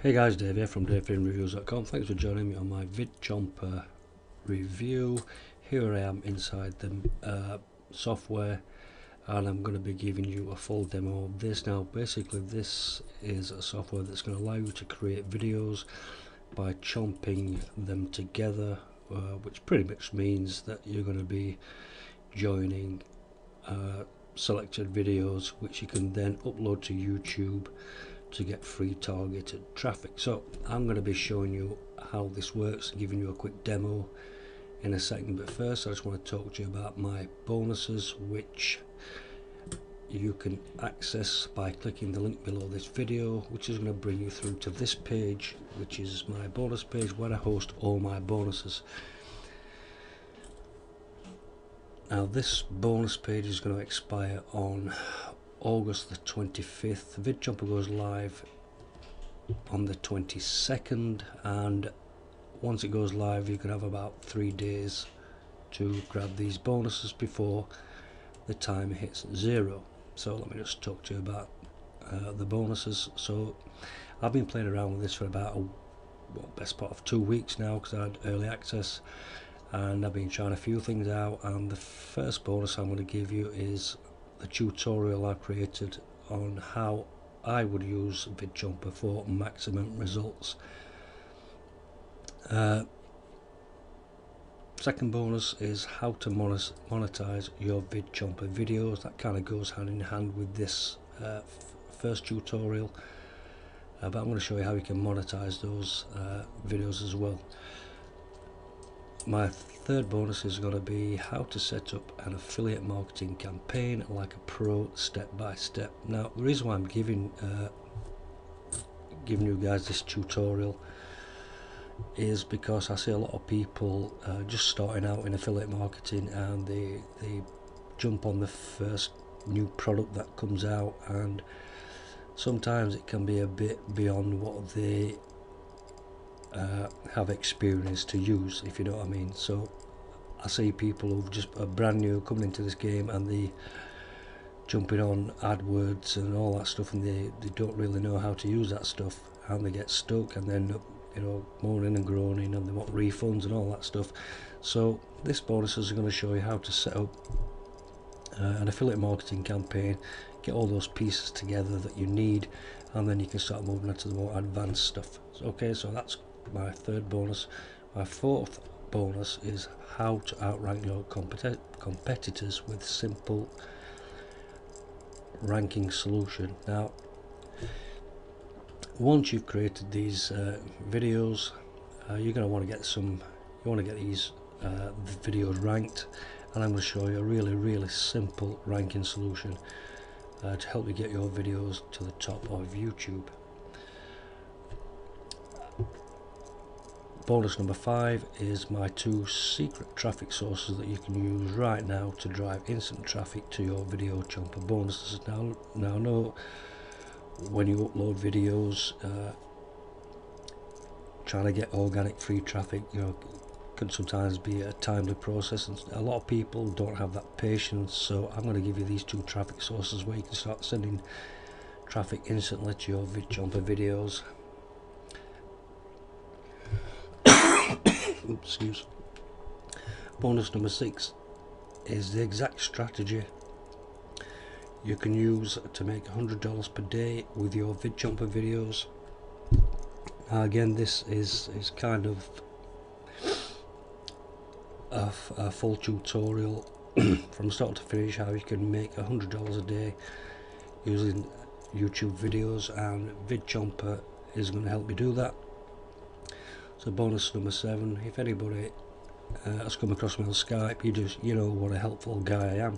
Hey guys, Dave here from DaveFilmReviews.com. Thanks for joining me on my VidChomper review. Here I am inside the software, and I'm going to be giving you a full demo of this. Now basically this is a software that's going to allow you to create videos by chomping them together, which pretty much means that you're going to be joining selected videos which you can then upload to YouTube to get free targeted traffic. So I'm going to be showing you how this works, giving you a quick demo in a second, but first I just want to talk to you about my bonuses, which you can access by clicking the link below this video, which is going to bring you through to this page, which is my bonus page where I host all my bonuses. Now this bonus page is going to expire on August the 25th. VidChomper goes live on the 22nd, and once it goes live you can have about 3 days to grab these bonuses before the time hits 0. So let me just talk to you about the bonuses. So I've been playing around with this for about best part of 2 weeks now, because I had early access and I've been trying a few things out, and the first bonus I'm going to give you is the tutorial I created on how I would use VidChomper for maximum results. Second bonus is how to monetize your VidChomper videos. That kind of goes hand in hand with this first tutorial, but I'm going to show you how you can monetize those videos as well. My third bonus is going to be how to set up an affiliate marketing campaign like a pro, step by step. Now the reason why I'm giving you guys this tutorial is because I see a lot of people just starting out in affiliate marketing, and they jump on the first new product that comes out, and sometimes it can be a bit beyond what they have experience to use, if you know what I mean. So I see people who just are brand new coming into this game, and they jumping on AdWords and all that stuff, and they don't really know how to use that stuff, and they get stuck and then, you know, moaning and groaning, and they want refunds and all that stuff. So this bonus is going to show you how to set up an affiliate marketing campaign, get all those pieces together that you need, and then you can start moving into the more advanced stuff. Okay, so that's my third bonus. My fourth bonus is how to outrank your competitors with simple ranking solution. Now once you've created these videos, you're going to want to get these videos ranked, and I'm going to show you a really simple ranking solution to help you get your videos to the top of YouTube. Bonus number 5 is my 2 secret traffic sources that you can use right now to drive instant traffic to your VidChomper bonuses. Now know when you upload videos, trying to get organic free traffic, you know, can sometimes be a timely process, and a lot of people don't have that patience. So I'm going to give you these 2 traffic sources where you can start sending traffic instantly to your VidChomper videos. Oops, excuse. Bonus number 6 is the exact strategy you can use to make $100 per day with your VidChomper videos. Now again, this is kind of a full tutorial from start to finish, how you can make $100 a day using YouTube videos, and VidChomper is going to help you do that. So bonus number 7, if anybody has come across me on Skype, you know what a helpful guy I am,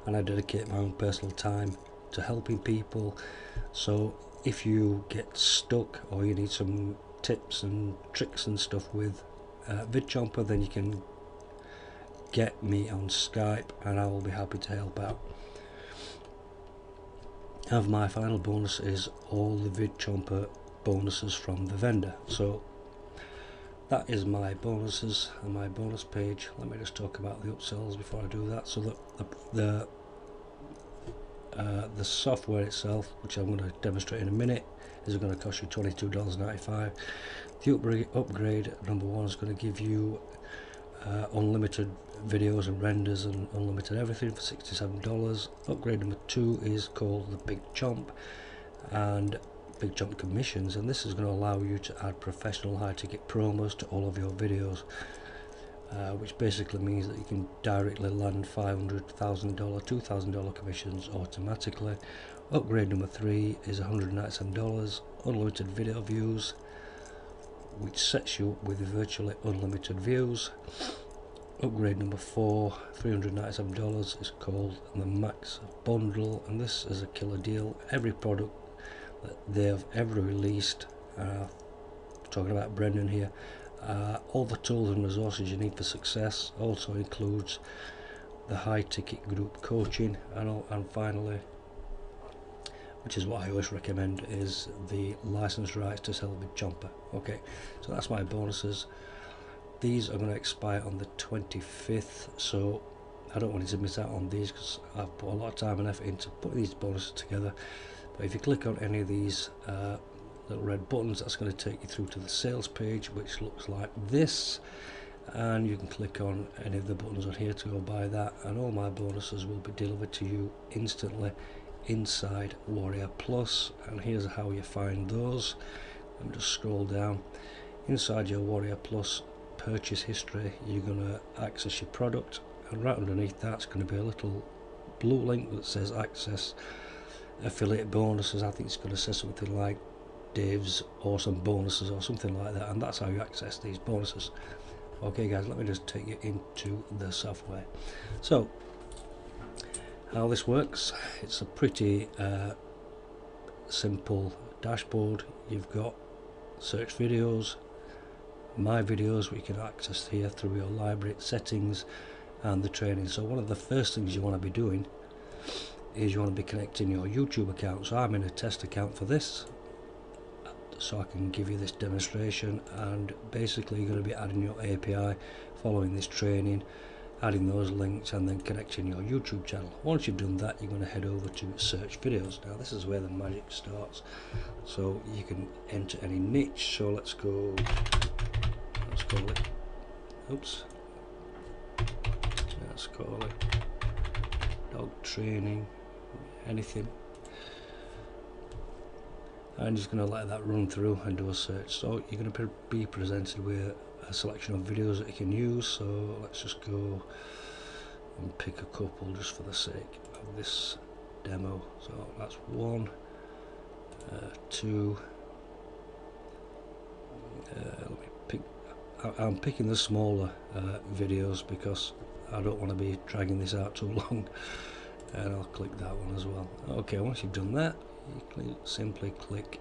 and I dedicate my own personal time to helping people. So if you get stuck or you need some tips and tricks and stuff with VidChomper, then you can get me on Skype and I will be happy to help out. And my final bonus is all the VidChomper bonuses from the vendor. So that is my bonuses and my bonus page. Let me just talk about the upsells before I do that. So the software itself, which I'm going to demonstrate in a minute, These are going to cost you $22.95. The upgrade number 1 is going to give you unlimited videos and renders and unlimited everything for $67. Upgrade number 2 is called the Big Chomp and Big Chomp commissions, and this is going to allow you to add professional high ticket promos to all of your videos, which basically means that you can directly land $500, $1,000, $2,000 commissions automatically. Upgrade number 3 is $197, unlimited video views, which sets you up with virtually unlimited views. Upgrade number 4, $397, is called the Max Bundle, and this is a killer deal. Every product that they have ever released, talking about Brendan here, all the tools and resources you need for success, also includes the high ticket group coaching, and finally, which is what I always recommend, is the license rights to sell VidChomper. Okay, so that's my bonuses. These are going to expire on the 25th, so I don't want you to miss out on these because I've put a lot of time and effort into putting these bonuses together. But if you click on any of these little red buttons, that's going to take you through to the sales page, which looks like this, and you can click on any of the buttons on here to go buy that, and all my bonuses will be delivered to you instantly inside Warrior Plus. And here's how you find those. Let me just scroll down. Inside your Warrior Plus purchase history, you're going to access your product, and right underneath that's going to be a little blue link that says access affiliate bonuses. I think it's going to say something like Dave's awesome bonuses or something like that, and that's how you access these bonuses. Okay guys, let me just take you into the software. So how this works, it's a pretty simple dashboard. You've got search videos, my videos, we can access here through your library settings, and the training. So one of the first things you want to be doing is you want to be connecting your YouTube account. So I'm in a test account for this, so I can give you this demonstration, and basically you're going to be adding your API, following this training, adding those links, and then connecting your YouTube channel. Once you've done that, you're going to head over to search videos. Now this is where the magic starts, so you can enter any niche. So let's call it, oops, let's call it dog training, anything. I'm just going to let that run through and do a search. So you're going to be presented with a selection of videos that you can use. So let's just go and pick a couple just for the sake of this demo. So that's 1, 2, let me pick, I'm picking the smaller videos because I don't want to be dragging this out too long, and I'll click that one as well. Okay, once you've done that, you simply click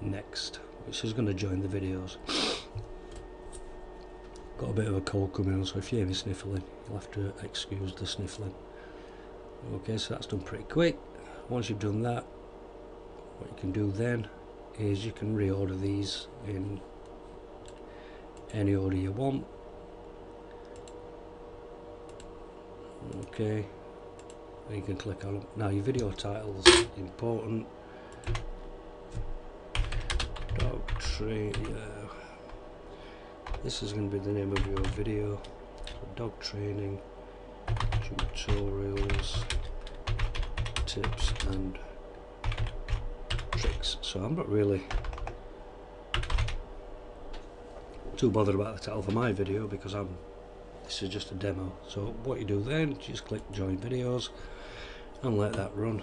next, which is going to join the videos. Got a bit of a cold coming on, so if you hear me sniffling, you'll have to excuse the sniffling. Okay, so that's done pretty quick. Once you've done that, what you can do then is you can reorder these in any order you want. Okay, and you can click on them. Now your video titles important. Dog train. This is going to be the name of your video. So dog training, tutorials, tips and tricks. So I'm not really too bothered about the title for my video because this is just a demo. So what you do then, just click join videos and let that run.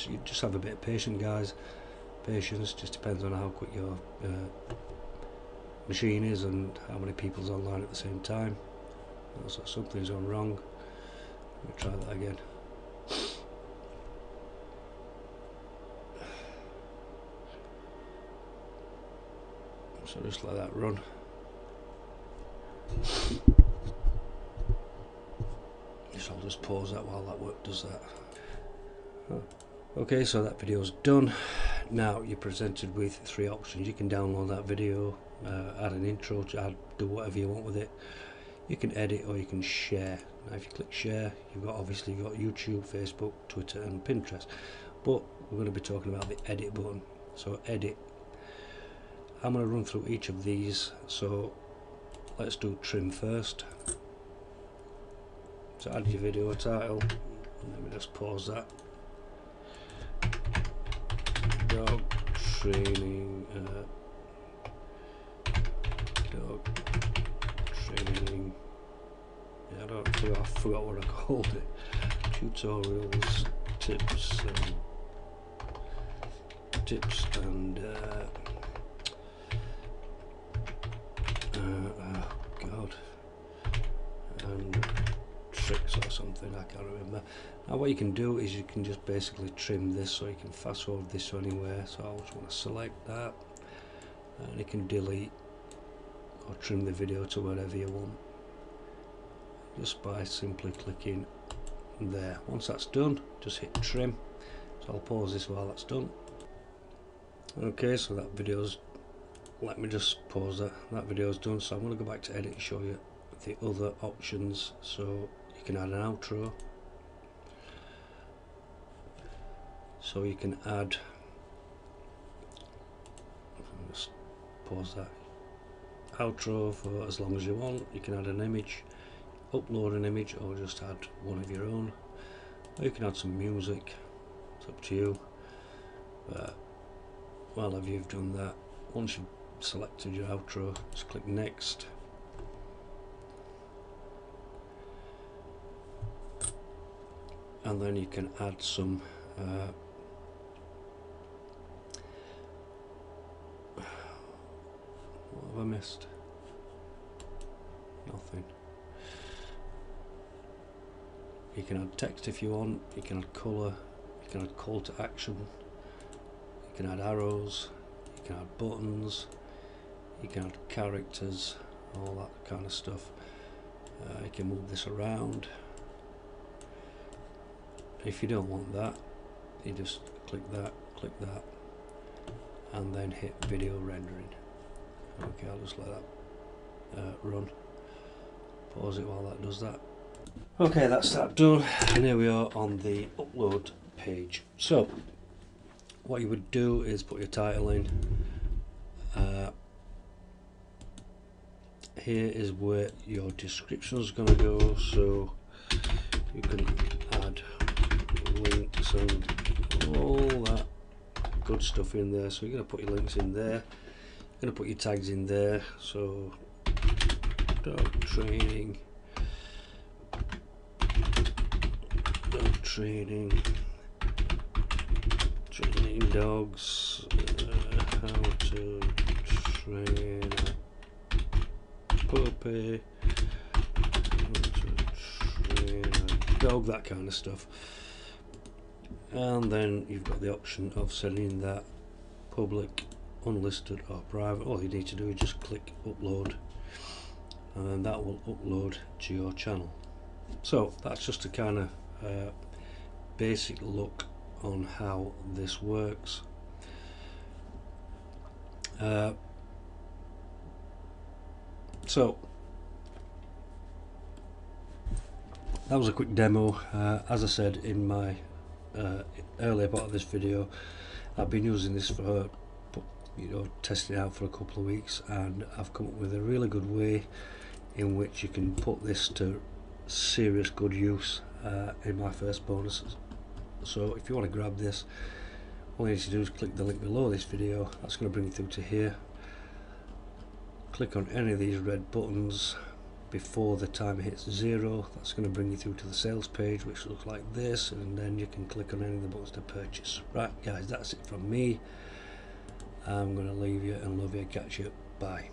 You just have a bit of patience, guys. Patience just depends on how quick your machine is and how many people's online at the same time. So something's gone wrong. Let me try that again. So just let that run. I'll just pause that while that work does that. Okay, so that video's done. Now you're presented with 3 options. You can download that video, add an intro, do whatever you want with it. You can edit or you can share. Now if you click share, you've got obviously YouTube, Facebook, Twitter and Pinterest. but we're going to be talking about the edit button. So edit, I'm going to run through each of these, so let's do trim first. So add your video title, let me just pause that. Dog training, dog training, yeah, I forgot what I called it. Tutorials, tips and God, and tricks or something, I can't remember. Now what you can do is you can just basically trim this, so you can fast forward this anywhere. So I just want to select that, and you can delete or trim the video to wherever you want just by simply clicking there. Once that's done, just hit trim. So I'll pause this while that's done. Okay, so that video's, let me just pause that. That video's done, so I'm going to go back to edit and show you the other options. So you can add an outro, so you can add, just pause that, outro for as long as you want. You can add an image, upload an image, or just add one of your own, or you can add some music. It's up to you. Well, if you've done that, once you've selected your outro, just click next, and then you can add some what have I missed? Nothing. You can add text if you want, you can add colour, you can add call to action, you can add arrows, you can add buttons, you can add characters, all that kind of stuff. You can move this around. If you don't want that, you just click that, and then hit video rendering. Okay, I'll just let that run. Pause it while that does that. Okay, that's that done, and here we are on the upload page. So what you would do is put your title in. Here is where your description is going to go, so you can add links and all that good stuff in there. So you're going to put your links in there, you're going to put your tags in there, so dog training, training dogs, how to train a puppy, how to train a dog, that kind of stuff. And then you've got the option of setting that public, unlisted or private. All you need to do is just click upload, and then that will upload to your channel. So that's just a kind of basic look on how this works. So that was a quick demo. As I said in my earlier part of this video, I've been using this for testing it out for a couple of weeks, and I've come up with a really good way in which you can put this to serious good use in my first bonuses. So if you want to grab this, all you need to do is click the link below this video. That's going to bring you through to here. Click on any of these red buttons before the timer hits 0. That's going to bring you through to the sales page, which looks like this, and then you can click on any of the buttons to purchase. Right guys, that's it from me. I'm going to leave you and love you. Catch you. Bye.